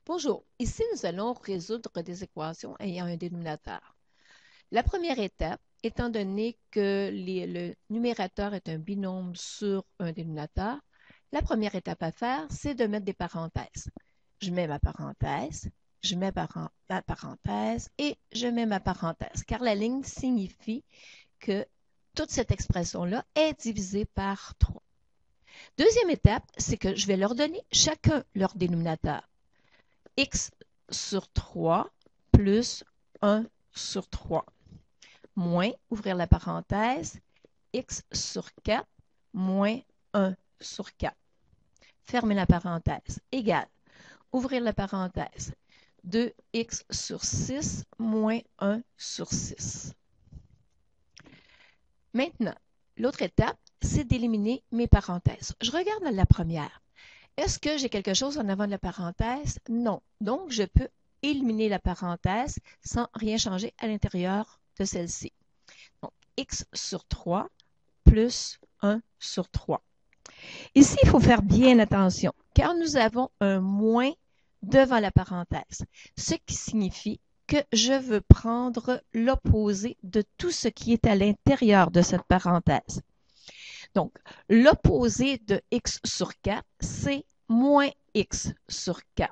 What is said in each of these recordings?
Bonjour, ici nous allons résoudre des équations ayant un dénominateur. La première étape, étant donné que le numérateur est un binôme sur un dénominateur, la première étape à faire, c'est de mettre des parenthèses. Je mets ma parenthèse, je mets ma parenthèse et je mets ma parenthèse, car la ligne signifie que toute cette expression-là est divisée par 3. Deuxième étape, c'est que je vais leur donner chacun leur dénominateur. X sur 3 plus 1 sur 3, moins, ouvrir la parenthèse, x sur 4 moins 1 sur 4. Fermer la parenthèse, égale, ouvrir la parenthèse, 2x sur 6 moins 1 sur 6. Maintenant, l'autre étape, c'est d'éliminer mes parenthèses. Je regarde la première. Est-ce que j'ai quelque chose en avant de la parenthèse? Non. Donc, je peux éliminer la parenthèse sans rien changer à l'intérieur de celle-ci. Donc, x sur 3 plus 1 sur 3. Ici, il faut faire bien attention, car nous avons un moins devant la parenthèse, ce qui signifie que je veux prendre l'opposé de tout ce qui est à l'intérieur de cette parenthèse. Donc, l'opposé de x sur 4, c'est moins x sur 4.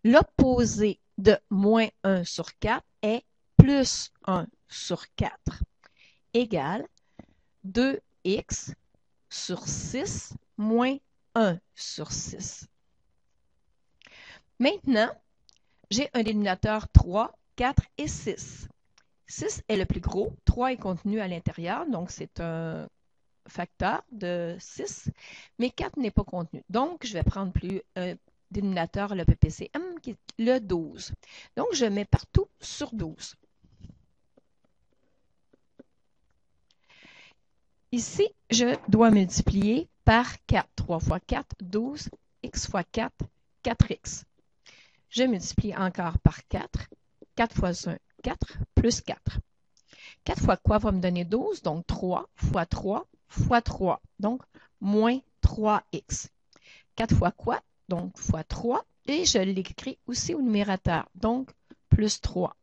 L'opposé de moins 1 sur 4 est plus 1 sur 4, égale 2x sur 6 moins 1 sur 6. Maintenant, j'ai un dénominateur 3, 4 et 6. 6 est le plus gros, 3 est contenu à l'intérieur, donc c'est un facteur de 6, mais 4 n'est pas contenu. Donc, je vais prendre plus un dénominateur, le PPCM, qui est le 12. Donc, je mets partout sur 12. Ici, je dois multiplier par 4. 3 fois 4, 12. X fois 4, 4x. Je multiplie encore par 4. 4 fois 1, 4, plus 4. 4 fois quoi va me donner 12? Donc, 3 fois 3 fois 3. Donc, moins 3x. 4 fois quoi? Donc, fois 3. Et je l'écris aussi au numérateur. Donc, plus 3.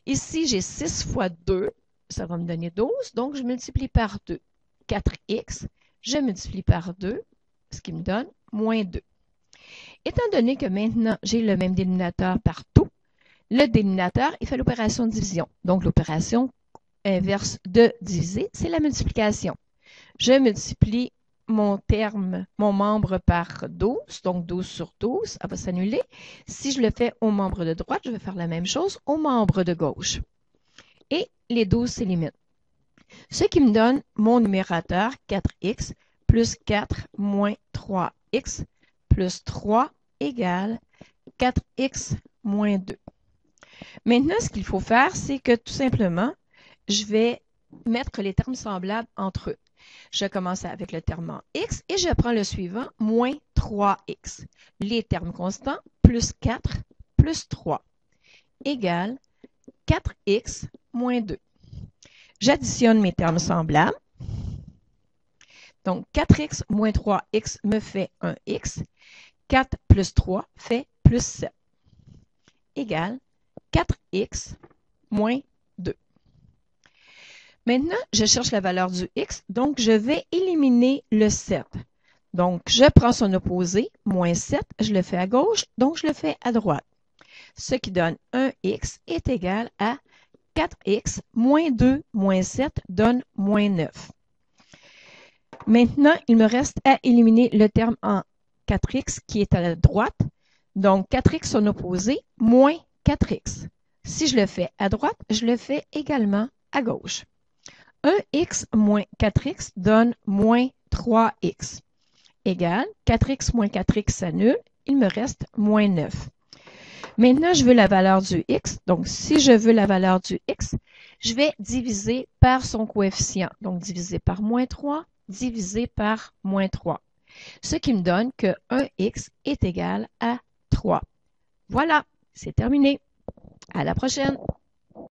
Ici, j'ai 6 fois 2. Ça va me donner 12. Donc, je multiplie par 2. 4x. Je multiplie par 2, ce qui me donne moins 2. Étant donné que maintenant, j'ai le même dénominateur partout, le dénominateur, il fait l'opération de division. Donc, l'opération inverse de diviser, c'est la multiplication. Je multiplie mon membre par 12, donc 12 sur 12, ça va s'annuler. Si je le fais au membre de droite, je vais faire la même chose au membre de gauche. Et les 12 s'éliminent. Ce qui me donne mon numérateur 4x plus 4 moins 3x plus 3 égale 4x moins 2. Maintenant, ce qu'il faut faire, c'est que tout simplement, je vais mettre les termes semblables entre eux. Je commence avec le terme en x et je prends le suivant, moins 3x. Les termes constants, plus 4 plus 3 égale 4x moins 2. J'additionne mes termes semblables. Donc, 4x moins 3x me fait 1x. 4 plus 3 fait plus 7 égale 4x moins 2. Maintenant, je cherche la valeur du x, donc je vais éliminer le 7. Donc, je prends son opposé, moins 7, je le fais à gauche, donc je le fais à droite. Ce qui donne 1x est égal à 4x moins 2 moins 7 donne moins 9. Maintenant, il me reste à éliminer le terme en 4x qui est à la droite. Donc, 4x son opposé, moins 4x. Si je le fais à droite, je le fais également à gauche. 1x moins 4x donne moins 3x. Égale 4x moins 4x s'annule, il me reste moins 9. Maintenant, je veux la valeur du x. Donc, si je veux la valeur du x, je vais diviser par son coefficient. Donc, diviser par moins 3, diviser par moins 3. Ce qui me donne que 1x est égal à 3. Voilà, c'est terminé. À la prochaine!